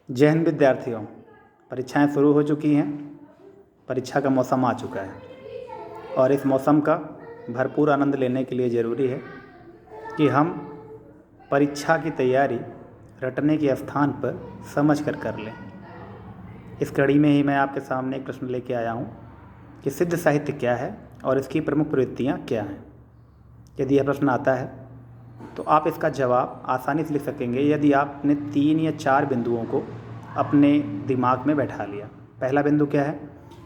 जय हिंद विद्यार्थियों। परीक्षाएं शुरू हो चुकी हैं। परीक्षा का मौसम आ चुका है और इस मौसम का भरपूर आनंद लेने के लिए ज़रूरी है कि हम परीक्षा की तैयारी रटने के स्थान पर समझ कर लें। इस कड़ी में ही मैं आपके सामने एक प्रश्न लेके आया हूँ कि सिद्ध साहित्य क्या है और इसकी प्रमुख प्रवृत्तियाँ क्या हैं। यदि यह प्रश्न आता है तो आप इसका जवाब आसानी से लिख सकेंगे यदि आपने 3 या 4 बिंदुओं को अपने दिमाग में बैठा लिया। पहला बिंदु क्या है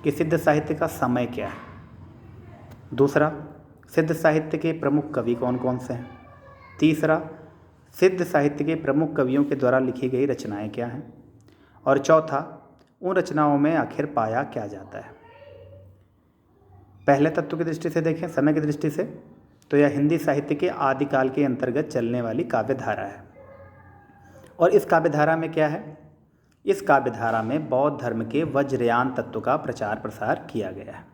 कि सिद्ध साहित्य का समय क्या है। दूसरा, सिद्ध साहित्य के प्रमुख कवि कौन कौन से हैं। तीसरा, सिद्ध साहित्य के प्रमुख कवियों के द्वारा लिखी गई रचनाएं क्या हैं। और चौथा, उन रचनाओं में आखिर पाया क्या जाता है। पहले तत्व की दृष्टि से देखें, समय की दृष्टि से, तो यह हिंदी साहित्य के आदिकाल के अंतर्गत चलने वाली काव्य धारा है। और इस काव्य धारा में क्या है, इस काव्य धारा में बौद्ध धर्म के वज्रयान तत्व का प्रचार प्रसार किया गया है।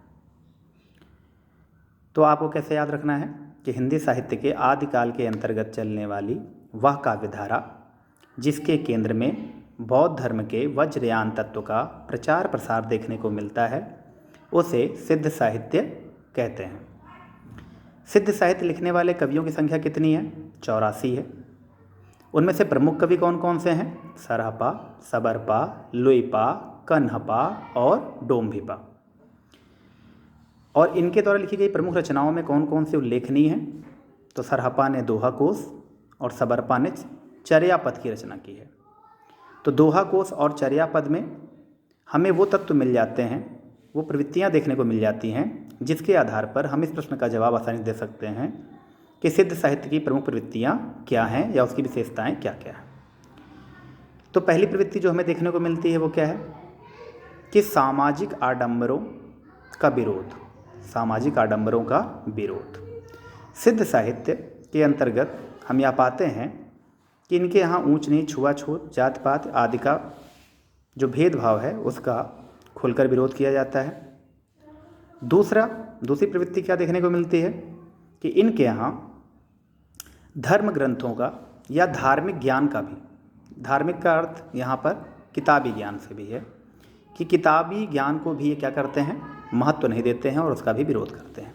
तो आपको कैसे याद रखना है कि हिंदी साहित्य के आदिकाल के अंतर्गत चलने वाली वह काव्य धारा जिसके केंद्र में बौद्ध धर्म के वज्रयान तत्व का प्रचार प्रसार देखने को मिलता है, उसे सिद्ध साहित्य कहते हैं। सिद्ध साहित्य लिखने वाले कवियों की संख्या कितनी है? 84 है। उनमें से प्रमुख कवि कौन कौन से हैं? सरहपा, सबरपा, लुइपा, कन्हपा और डोम्भिपा। और इनके द्वारा लिखी गई प्रमुख रचनाओं में कौन कौन सी उल्लेखनीय हैं? तो सरहपा ने दोहा कोश और सबरपा ने चर्यापद की रचना की है। तो दोहा कोश और चर्यापद में हमें वो तत्व मिल जाते हैं, वो प्रवृत्तियाँ देखने को मिल जाती हैं जिसके आधार पर हम इस प्रश्न का जवाब आसानी से दे सकते हैं कि सिद्ध साहित्य की प्रमुख प्रवृत्तियाँ क्या हैं या उसकी विशेषताएं क्या क्या हैं। तो पहली प्रवृत्ति जो हमें देखने को मिलती है वो क्या है कि सामाजिक आडंबरों का विरोध। सामाजिक आडंबरों का विरोध सिद्ध साहित्य के अंतर्गत हम यह पाते हैं कि इनके यहाँ ऊंच नीच, छुआछूत, जात पात आदि का जो भेदभाव है उसका खुलकर विरोध किया जाता है। दूसरी प्रवृत्ति क्या देखने को मिलती है कि इनके यहाँ धर्म ग्रंथों का या धार्मिक ज्ञान का भी, धार्मिक का अर्थ यहाँ पर किताबी ज्ञान से भी है, कि किताबी ज्ञान को भी ये क्या करते हैं, महत्व नहीं देते हैं और उसका भी विरोध करते हैं।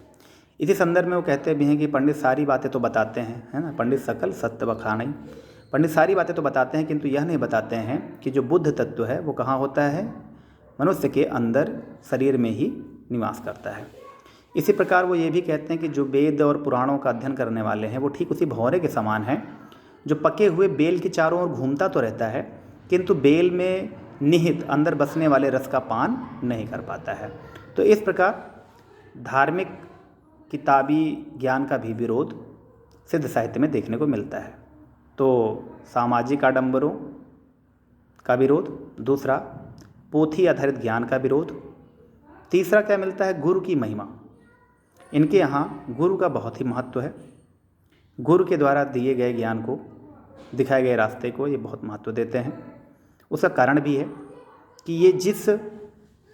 इसी संदर्भ में वो कहते भी हैं कि पंडित सारी बातें तो बताते हैं, है ना, पंडित सकल सत्य बखानई। पंडित सारी बातें तो बताते हैं किंतु यह नहीं बताते हैं कि जो बुद्ध तत्व है वो कहाँ होता है, मनुष्य के अंदर शरीर में ही निवास करता है। इसी प्रकार वो ये भी कहते हैं कि जो वेद और पुराणों का अध्ययन करने वाले हैं वो ठीक उसी भौरे के समान हैं जो पके हुए बेल के चारों ओर घूमता तो रहता है किंतु बेल में निहित अंदर बसने वाले रस का पान नहीं कर पाता है। तो इस प्रकार धार्मिक किताबी ज्ञान का भी विरोध सिद्ध साहित्य में देखने को मिलता है। तो सामाजिक आडंबरों का विरोध, दूसरा पोथी आधारित ज्ञान का विरोध, तीसरा क्या मिलता है, गुरु की महिमा। इनके यहाँ गुरु का बहुत ही महत्व है। गुरु के द्वारा दिए गए ज्ञान को, दिखाए गए रास्ते को ये बहुत महत्व देते हैं। उसका कारण भी है कि ये जिस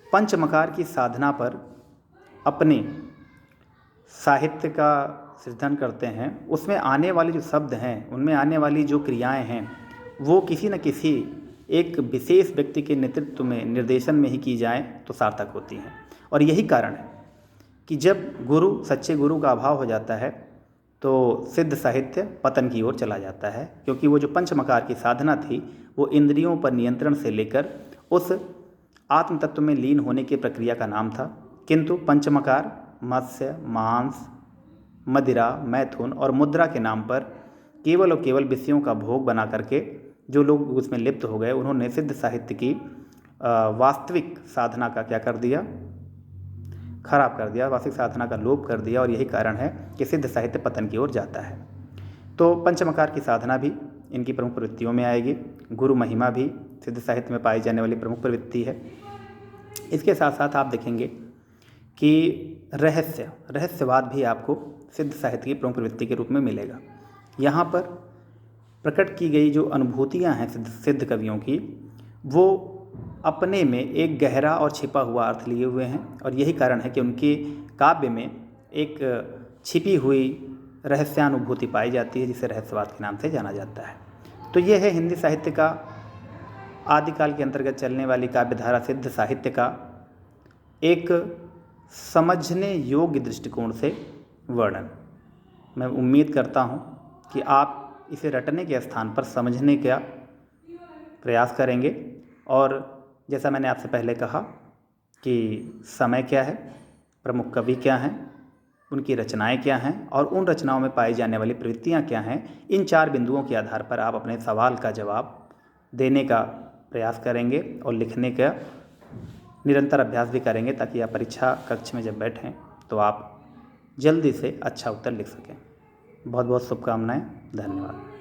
पंचमकार की साधना पर अपने साहित्य का सृजन करते हैं उसमें आने वाले जो शब्द हैं, उनमें आने वाली जो क्रियाएं हैं वो किसी न किसी एक विशेष व्यक्ति के नेतृत्व में, निर्देशन में ही की जाएं तो सार्थक होती हैं। और यही कारण है कि जब गुरु, सच्चे गुरु का अभाव हो जाता है तो सिद्ध साहित्य पतन की ओर चला जाता है, क्योंकि वो जो पंचमकार की साधना थी वो इंद्रियों पर नियंत्रण से लेकर उस आत्म तत्व में लीन होने की प्रक्रिया का नाम था। किंतु पंचमकार मत्स्य, मांस, मदिरा, मैथुन और मुद्रा के नाम पर केवल और केवल विषयों का भोग बना करके जो लोग उसमें लिप्त हो गए, उन्होंने सिद्ध साहित्य की वास्तविक साधना का क्या कर दिया, खराब कर दिया, वास्तविक साधना का लोप कर दिया। और यही कारण है कि सिद्ध साहित्य पतन की ओर जाता है। तो पंचमकार की साधना भी इनकी प्रमुख प्रवृत्तियों में आएगी। गुरु महिमा भी सिद्ध साहित्य में पाई जाने वाली प्रमुख प्रवृत्ति है। इसके साथ साथ आप देखेंगे कि रहस्यवाद भी आपको सिद्ध साहित्य की प्रमुख प्रवृत्ति के रूप में मिलेगा। यहाँ पर प्रकट की गई जो अनुभूतियाँ हैं सिद्ध कवियों की, वो अपने में एक गहरा और छिपा हुआ अर्थ लिए हुए हैं। और यही कारण है कि उनके काव्य में एक छिपी हुई रहस्यानुभूति पाई जाती है जिसे रहस्यवाद के नाम से जाना जाता है। तो ये है हिंदी साहित्य का आदिकाल के अंतर्गत चलने वाली काव्यधारा सिद्ध साहित्य का एक समझने योग्य दृष्टिकोण से वर्णन। मैं उम्मीद करता हूँ कि आप इसे रटने के स्थान पर समझने का प्रयास करेंगे। और जैसा मैंने आपसे पहले कहा कि समय क्या है, प्रमुख कवि क्या हैं, उनकी रचनाएं क्या हैं और उन रचनाओं में पाई जाने वाली प्रवृत्तियां क्या हैं, इन 4 बिंदुओं के आधार पर आप अपने सवाल का जवाब देने का प्रयास करेंगे और लिखने का निरंतर अभ्यास भी करेंगे, ताकि आप परीक्षा कक्ष में जब बैठें तो आप जल्दी से अच्छा उत्तर लिख सकें। बहुत बहुत शुभकामनाएं। धन्यवाद।